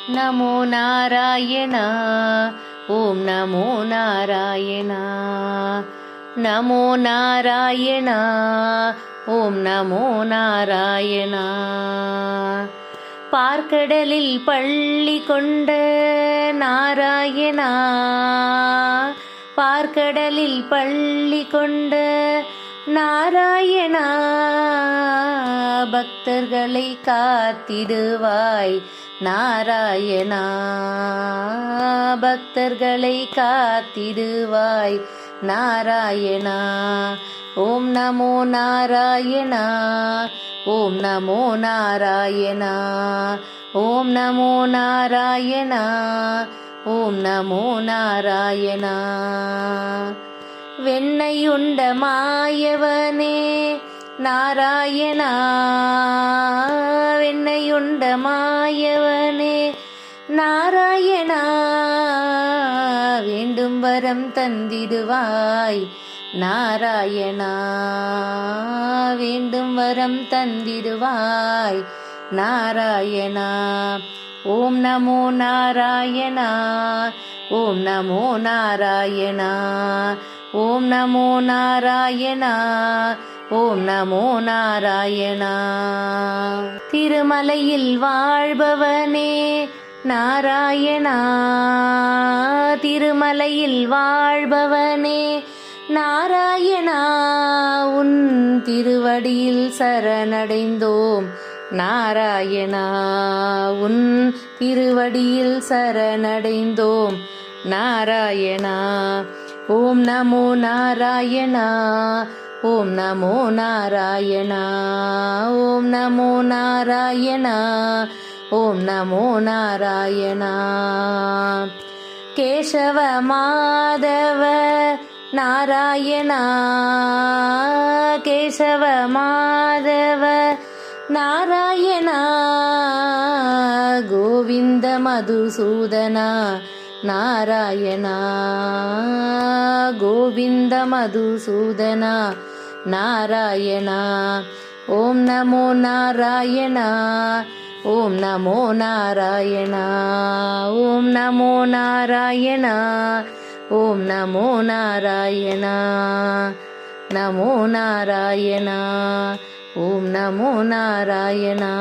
நமோ நாராயணா. ஓம் நமோ நாராயணா. நமோ நாராயணா. ஓம் நமோ நாராயணா. பார்க்கடலில் பள்ளி கொண்ட நாராயணா. பார்க்கடலில் பள்ளி கொண்ட நாராயணா. பக்தர்களை காத்திடுவாய் நாராயணா. பக்தர்களை காத்திடுவாய் நாராயணா. ஓம் நமோ நாராயணா. ஓம் நமோ நாராயணா. ஓம் நமோ நாராயணா. ஓம் நமோ நாராயணா. வெண்ணையுண்ட மாயவனே நாராயணா. வெண்ணையுண்ட மாயவனே நாராயணா. வேண்டும் வரம் தந்திடுவாய் நாராயணா. வேண்டும் வரம் தந்திடுவாய் நாராயணா. ஓம் நமோ நாராயணா. ஓம் நமோ நாராயணா. ஓம் நமோ நாராயணா. ஓம் நமோ நாராயணா. திருமலையில் வாழ்பவனே நாராயணா. திருமலையில் வாழ்பவனே நாராயணா. உன் திருவடியில் சரணடைந்தோம் நாராயணா. உன் திருவடியில் சரணடைந்தோம் நாராயணா. ஓம் நமோ நாராயணா. ஓம் நமோ நாராயணா. ஓம் நமோ நாராயணா. ஓம் நமோ நாராயணா. கேசவ மாதவ நாராயணா. கேசவ மாதவ நாராயணா. கோவிந்த மதுசூதனா நாராயணா. கோவிந்த மதுசூதனா நாராயணா. ஓம் நமோ நாராயணா. ஓம் நமோ நாராயணா. ஓம் நமோ நாராயணா. ஓம் நமோ நாராயணா. நமோ நாராயணா. ஓம் நமோ நாராயணா.